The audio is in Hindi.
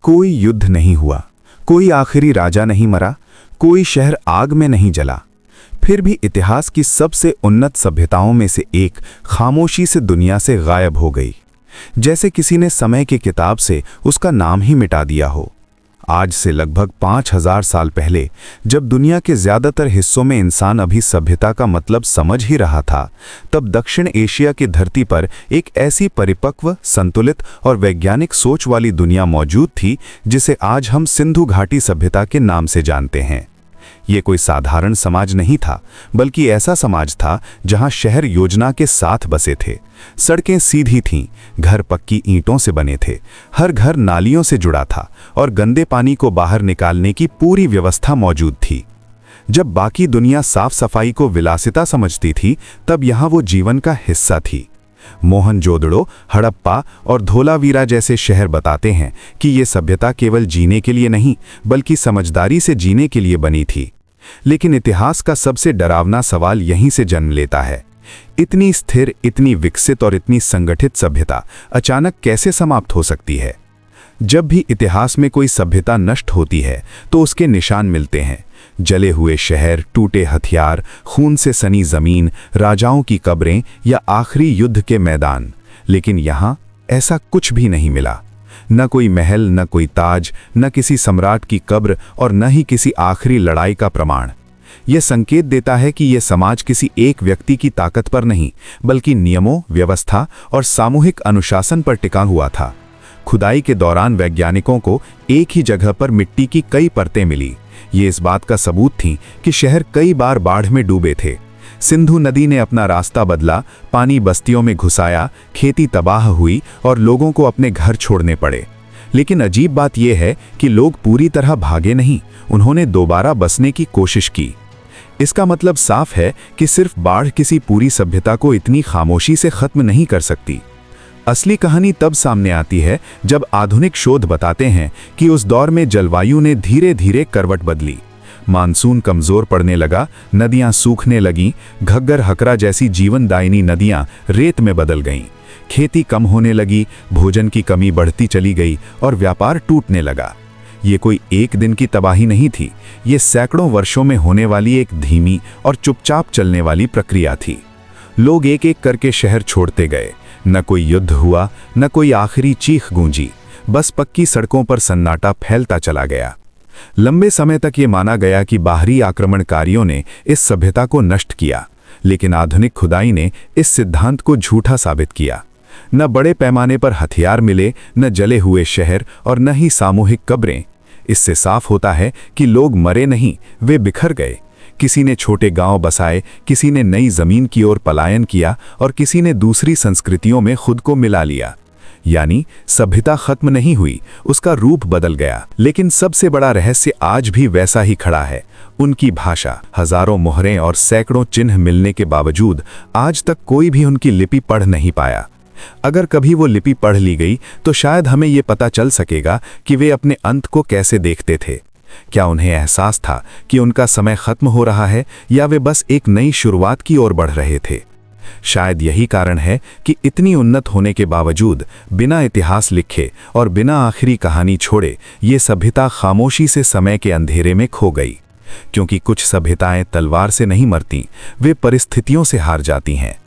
कोई युद्ध नहीं हुआ, कोई आखिरी राजा नहीं मरा, कोई शहर आग में नहीं जला। फिर भी इतिहास की सबसे उन्नत सभ्यताओं में से एक खामोशी से दुनिया से गायब हो गई, जैसे किसी ने समय की किताब से उसका नाम ही मिटा दिया हो। आज से लगभग 5000 साल पहले, जब दुनिया के ज्यादातर हिस्सों में इंसान अभी सभ्यता का मतलब समझ ही रहा था, तब दक्षिण एशिया की धरती पर एक ऐसी परिपक्व, संतुलित और वैज्ञानिक सोच वाली दुनिया मौजूद थी जिसे आज हम सिंधु घाटी सभ्यता के नाम से जानते हैं। ये कोई साधारण समाज नहीं था, बल्कि ऐसा समाज था जहां शहर योजना के साथ बसे थे, सड़कें सीधी थीं, घर पक्की ईंटों से बने थे, हर घर नालियों से जुड़ा था और गंदे पानी को बाहर निकालने की पूरी व्यवस्था मौजूद थी। जब बाकी दुनिया साफ सफाई को विलासिता समझती थी, तब यहां वो जीवन का हिस्सा थी। मोहनजोदड़ो, हड़प्पा और धोलावीरा जैसे शहर बताते हैं कि ये सभ्यता केवल जीने के लिए नहीं, बल्कि समझदारी से जीने के लिए बनी थी। लेकिन इतिहास का सबसे डरावना सवाल यहीं से जन्म लेता है। इतनी स्थिर, इतनी विकसित और इतनी संगठित सभ्यता अचानक कैसे समाप्त हो सकती है? जब भी इतिहास में कोई सभ्यता नष्ट होती है तो उसके निशान मिलते हैं। जले हुए शहर, टूटे हथियार, खून से सनी जमीन, राजाओं की कब्रें या आखिरी युद्ध के मैदान। लेकिन यहाँ ऐसा कुछ भी नहीं मिला। न कोई महल, न कोई ताज, न किसी सम्राट की कब्र और न ही किसी आखिरी लड़ाई का प्रमाण। यह संकेत देता है कि यह समाज किसी एक व्यक्ति की ताकत पर नहीं, बल्कि नियमों, व्यवस्था और सामूहिक अनुशासन पर टिका हुआ था। खुदाई के दौरान वैज्ञानिकों को एक ही जगह पर मिट्टी की कई परतें मिली। ये इस बात का सबूत थी कि शहर कई बार बाढ़ में डूबे थे। सिंधु नदी ने अपना रास्ता बदला, पानी बस्तियों में घुसाया, खेती तबाह हुई और लोगों को अपने घर छोड़ने पड़े। लेकिन अजीब बात यह है कि लोग पूरी तरह भागे नहीं, उन्होंने दोबारा बसने की कोशिश की। इसका मतलब साफ है कि सिर्फ बाढ़ किसी पूरी सभ्यता को इतनी खामोशी से खत्म नहीं कर सकती। असली कहानी तब सामने आती है जब आधुनिक शोध बताते हैं कि उस दौर में जलवायु ने धीरे धीरे करवट बदली। मानसून कमजोर पड़ने लगा, नदियां सूखने लगीं, घग्गर हकरा जैसी जीवनदायिनी नदियां रेत में बदल गईं, खेती कम होने लगी, भोजन की कमी बढ़ती चली गई और व्यापार टूटने लगा। ये कोई एक दिन की तबाही नहीं थी, ये सैकड़ों वर्षों में होने वाली एक धीमी और चुपचाप चलने वाली प्रक्रिया थी। लोग एक एक करके शहर छोड़ते गए, न कोई युद्ध हुआ, न कोई आखिरी चीख गूंजी, बस पक्की सड़कों पर सन्नाटा फैलता चला गया। लंबे समय तक ये माना गया कि बाहरी आक्रमणकारियों ने इस सभ्यता को नष्ट किया, लेकिन आधुनिक खुदाई ने इस सिद्धांत को झूठा साबित किया। न बड़े पैमाने पर हथियार मिले, न जले हुए शहर और न ही सामूहिक कब्रें। इससे साफ होता है कि लोग मरे नहीं, वे बिखर गए। किसी ने छोटे गांव बसाए, किसी ने नई जमीन की ओर पलायन किया और किसी ने दूसरी संस्कृतियों में खुद को मिला लिया। यानी सभ्यता खत्म नहीं हुई, उसका रूप बदल गया। लेकिन सबसे बड़ा रहस्य आज भी वैसा ही खड़ा है। उनकी भाषा, हजारों मोहरें और सैकड़ों चिन्ह मिलने के बावजूद आज तक कोई भी उनकी लिपि पढ़ नहीं पाया। अगर कभी वो लिपि पढ़ ली गई तो शायद हमें ये पता चल सकेगा कि वे अपने अंत को कैसे देखते थे। क्या उन्हें एहसास था कि उनका समय खत्म हो रहा है, या वे बस एक नई शुरुआत की ओर बढ़ रहे थे? शायद यही कारण है कि इतनी उन्नत होने के बावजूद, बिना इतिहास लिखे और बिना आखिरी कहानी छोड़े, ये सभ्यता खामोशी से समय के अंधेरे में खो गई। क्योंकि कुछ सभ्यताएं तलवार से नहीं मरती, वे परिस्थितियों से हार जाती हैं।